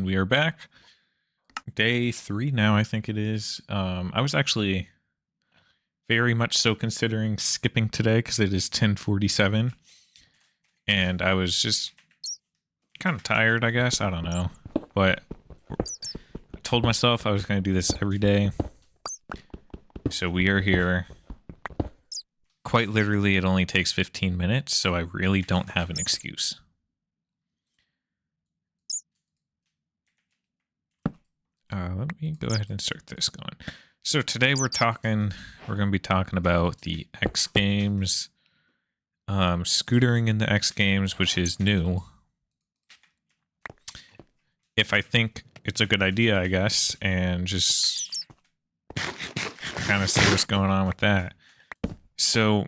And we are back. Day 3 now, I think it is. I was actually very much so considering skipping today because it is 10:47. And I was just kind of tired, I guess. I don't know. But I told myself I was going to do this every day. So we are here. Quite literally, it only takes 15 minutes, so I really don't have an excuse. Let me go ahead and start this going. So today we're going to be talking about the X Games, scootering in the X Games, which is new. If I think it's a good idea, I guess, and just kind of see what's going on with that. So,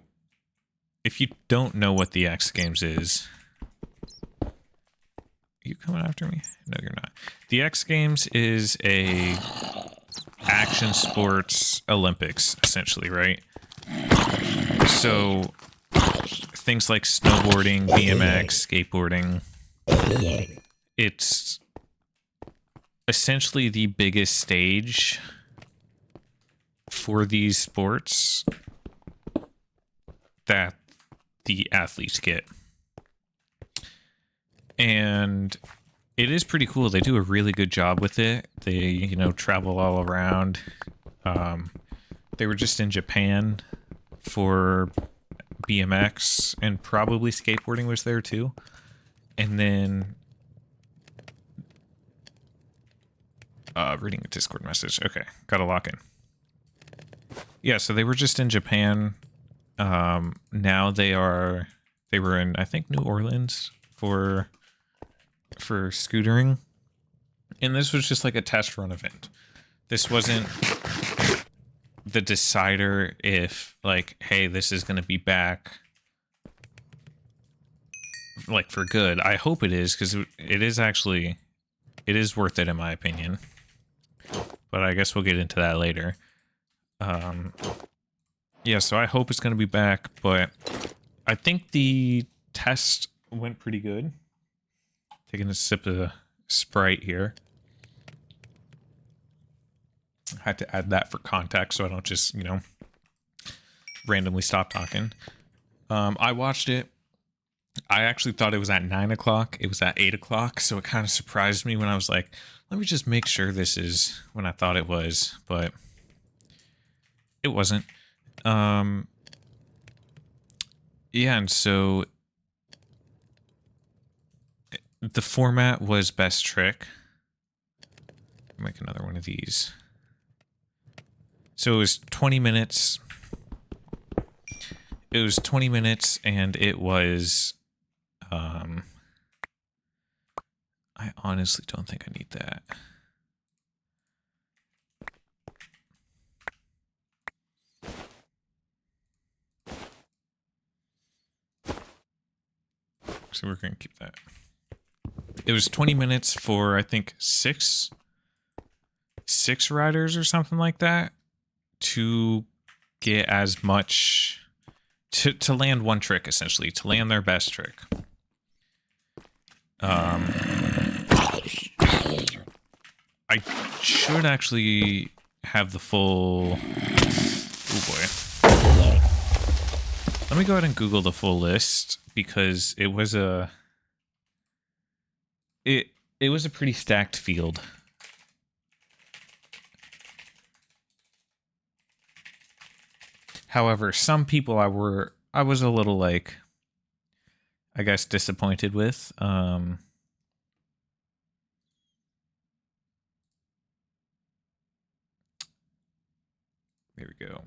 if you don't know what the X Games is, are you coming after me? No, you're not. The X Games is a action sports Olympics, essentially, right? So, things like snowboarding, BMX, skateboarding, it's essentially the biggest stage for these sports that the athletes get. And it is pretty cool. They do a really good job with it. They, travel all around. They were just in Japan for BMX, and probably skateboarding was there too. And then reading a Discord message. Okay, gotta lock in. Yeah, so they were just in Japan. Now they were in, I think, New Orleans for scootering. And this was just like a test run event. This wasn't the decider if, like, hey, this is going to be back, like, for good. I hope it is, because it is worth it in my opinion. But I guess we'll get into that later. Yeah, so I hope it's going to be back, but I think the test went pretty good. Taking a sip of Sprite here. I had to add that for context so I don't just, randomly stop talking. I watched it. I actually thought it was at 9 o'clock. It was at 8 o'clock, so it kind of surprised me when I was like, let me just make sure this is when I thought it was, but it wasn't. Yeah, and so the format was best trick. Make another one of these. So it was 20 minutes. It was 20 minutes, and it was, I honestly don't think I need that. So we're going to keep that. It was 20 minutes for, I think, six riders or something like that to get as much, to land one trick, essentially, to land their best trick. I should actually have the full... Oh boy. Let me go ahead and Google the full list, because it was a... It was a pretty stacked field. However, some people I was a little, like, I guess, disappointed with. There we go.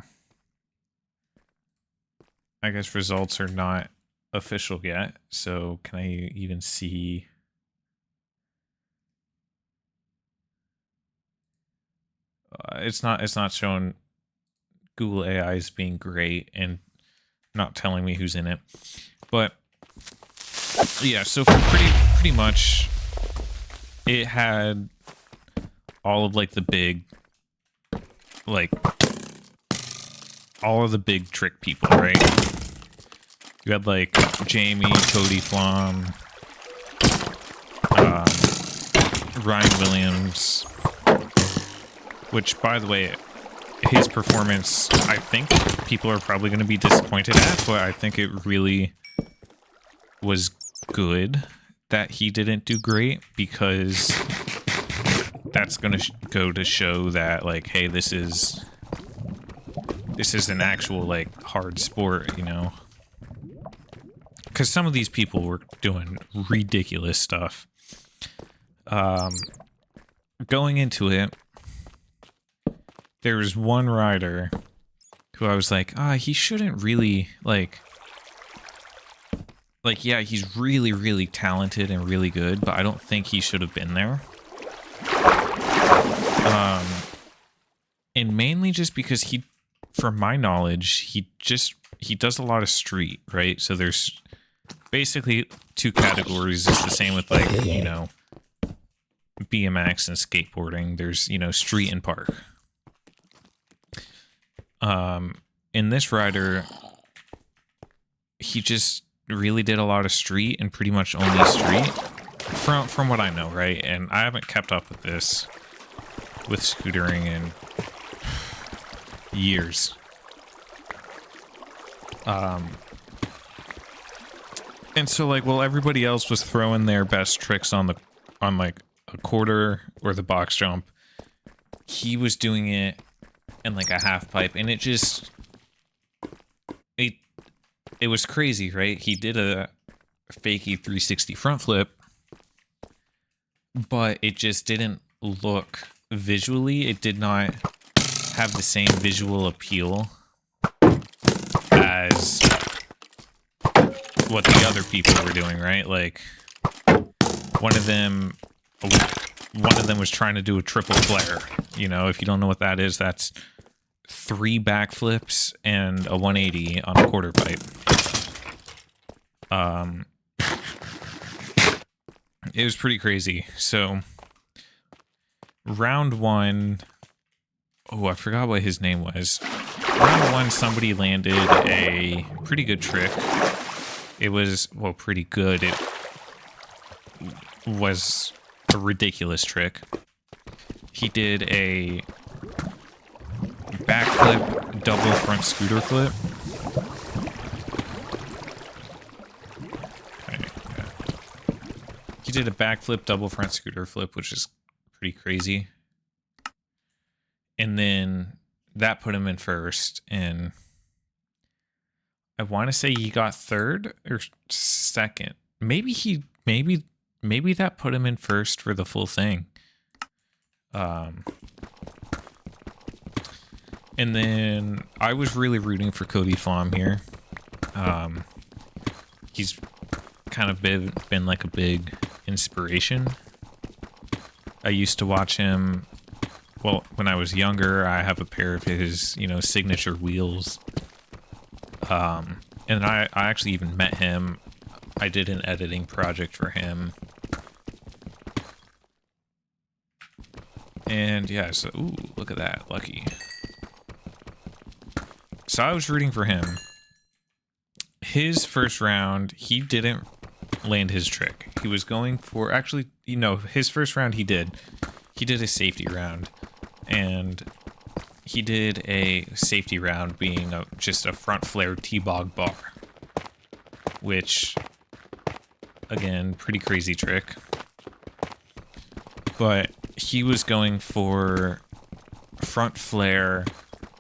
I guess results are not official yet, so can I even see... it's not showing Google AI as being great and not telling me who's in it. But yeah, so for pretty much it had all of, like, the big, like, all of the big trick people, right? You had, like, Jamie, Cody Flom, Ryan Williams, which, by the way, his performance, I think people are probably going to be disappointed at, but I think it really was good that he didn't do great, because that's going to go to show that, like, hey, this is an actual, like, hard sport, you know? Because some of these people were doing ridiculous stuff. Going into it, there was one rider who I was like, he shouldn't really, like, yeah, he's really, really talented and really good, but I don't think he should have been there. And mainly just because he, from my knowledge, he does a lot of street, right? So there's basically two categories. It's the same with, like, you know, BMX and skateboarding. There's, you know, street and park. In this rider, he just really did a lot of street and pretty much only street from what I know, right? And I haven't kept up with this with scootering in years. And so, like, while everybody else was throwing their best tricks on like a quarter or the box jump, he was doing it in like a half pipe, and it was crazy, right? He did a fakey 360 front flip, but it just didn't look visually, it did not have the same visual appeal as what the other people were doing, right? Like, one of them was trying to do a triple flare. You know, if you don't know what that is, that's 3 backflips and a 180 on a quarter pipe. It was pretty crazy. So, round 1, I forgot what his name was. Round 1, somebody landed a pretty good trick. It was, well, pretty good. It was a ridiculous trick. He did a backflip, double front scooter flip. He did a backflip, double front scooter flip, which is pretty crazy. And then that put him in first, and I want to say he got third or second. Maybe that put him in first for the full thing. And then I was really rooting for Cody Flom here. He's kind of been like a big inspiration. I used to watch him, well, when I was younger. I have a pair of his, you know, signature wheels. And I actually even met him. I did an editing project for him. And yeah, so, ooh, look at that, lucky. So I was rooting for him. His first round, he didn't land his trick. He was going for, actually, you know, his first round he did. He did a safety round. And he did a safety round being just a front flare T-bog bar. Which, again, pretty crazy trick. But he was going for front flare,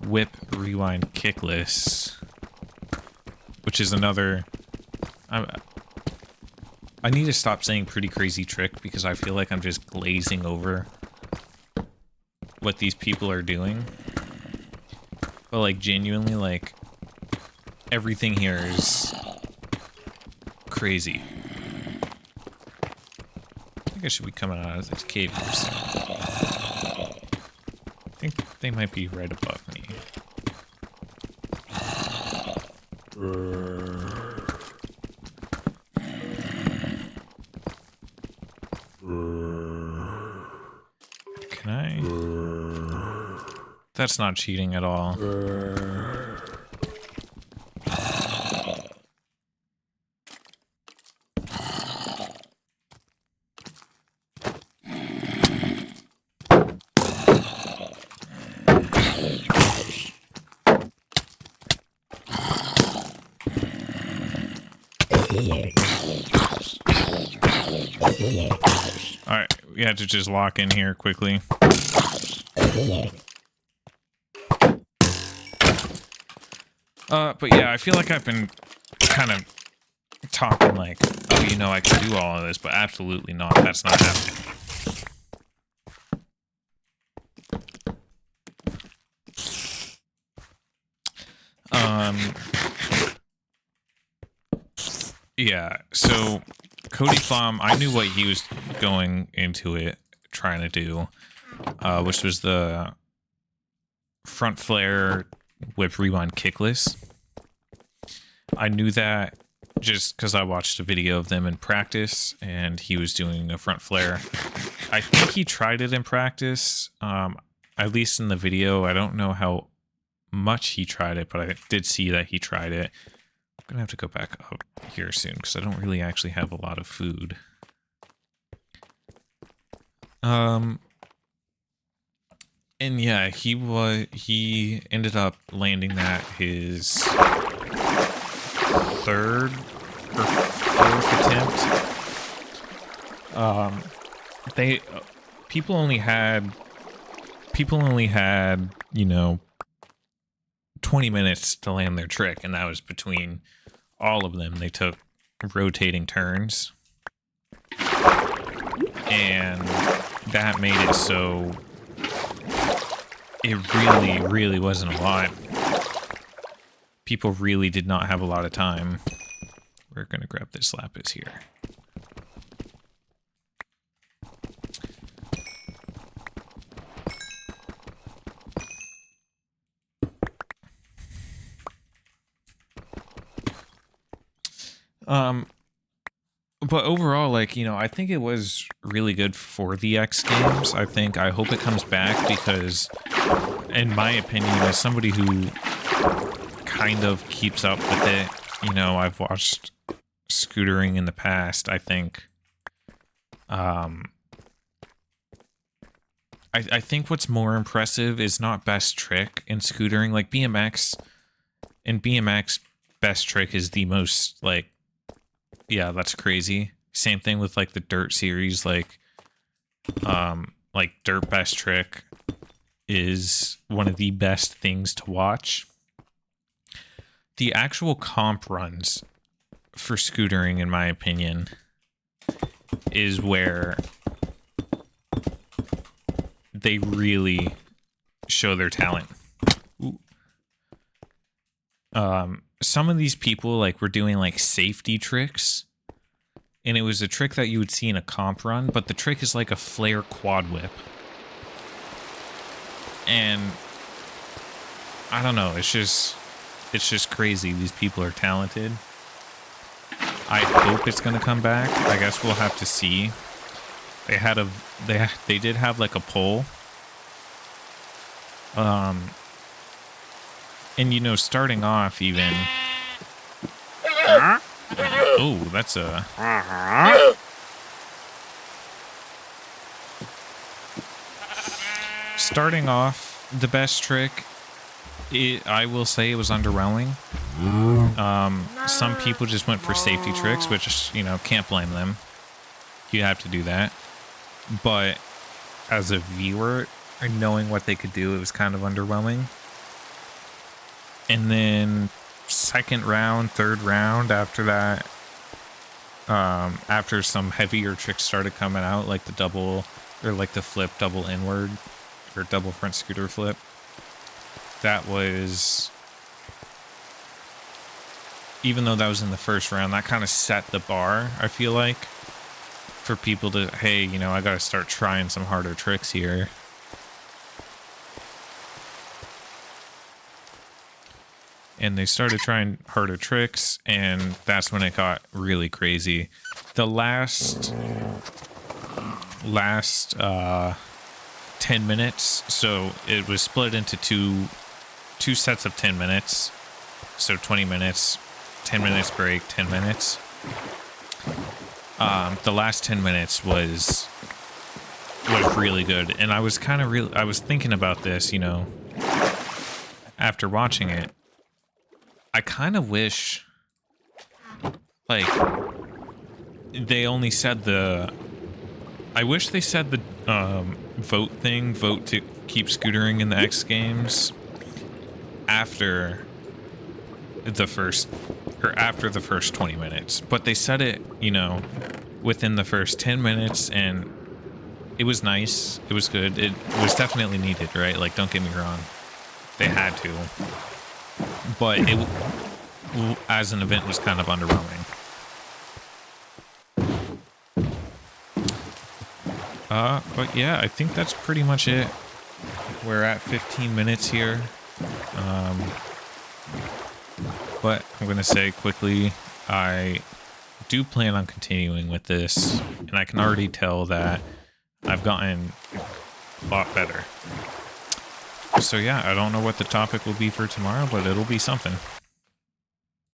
whip, rewind, kickless, which is another. I need to stop saying pretty crazy trick, because I feel like I'm just glazing over what these people are doing. But, like, genuinely, like, everything here is crazy. I think I should be coming out of this cave here soon. I think they might be right above me. Can I? That's not cheating at all. Alright, we had to just lock in here quickly. But yeah, I feel like I've been kind of talking like, oh, you know, I can do all of this, but absolutely not. That's not happening. Yeah, so Cody Flom, I knew what he was going into it trying to do, which was the front flare whip rewind kickless. I knew that just because I watched a video of them in practice, and he was doing a front flare. I think he tried it in practice, at least in the video. I don't know how much he tried it, but I did see that he tried it. I'm gonna have to go back up here soon because I don't really actually have a lot of food. And yeah, he ended up landing that his third or fourth attempt. People only had, you know, 20 minutes to land their trick, and that was between all of them. They took rotating turns, and that made it so it really wasn't a lot. People really did not have a lot of time. We're gonna grab this lapis here. But overall, like, you know, I think it was really good for the X Games. I hope it comes back because, in my opinion, as somebody who kind of keeps up with it, you know, I've watched Scootering in the past. I think, I think what's more impressive is not best trick in Scootering. Like BMX, best trick is the most, like, yeah, that's crazy. Same thing with like the dirt series, like dirt best trick is one of the best things to watch. The actual comp runs for Scootering, in my opinion, is where they really show their talent. Ooh. Some of these people like were doing like safety tricks, and it was a trick that you would see in a comp run, but the trick is like a flare quad whip. And I don't know, it's just crazy. These people are talented. I hope it's gonna come back. I guess we'll have to see. They did have like a poll. And you know, starting off even. Oh, that's a. Starting off, the best trick, I will say it was underwhelming. Some people just went for safety tricks, which, you know, can't blame them. You have to do that. But as a viewer, knowing what they could do, it was kind of underwhelming. And then second round, third round after that, after some heavier tricks started coming out, like the double, or like the flip double inward, or double front scooter flip, that was, even though that was in the first round, that kind of set the bar, I feel like, for people to, hey, you know, I gotta start trying some harder tricks here. And they started trying harder tricks, and that's when it got really crazy. The last 10 minutes, so it was split into two sets of 10 minutes, so 20 minutes, 10 minutes break, 10 minutes. The last 10 minutes was really good, and I was I was thinking about this, you know, after watching it. I kind of wish like, they only said the... I wish they said the vote thing, vote to keep scootering in the X Games after the first, or after the first 20 minutes. But they said it, you know, within the first 10 minutes, and it was nice. It was good. It was definitely needed, right? Like, don't get me wrong. They had to. But it, as an event, was kind of underwhelming. But yeah, I think that's pretty much it. We're at 15 minutes here. But I'm going to say quickly, I do plan on continuing with this, and I can already tell that I've gotten a lot better. So yeah, I don't know what the topic will be for tomorrow, but it'll be something.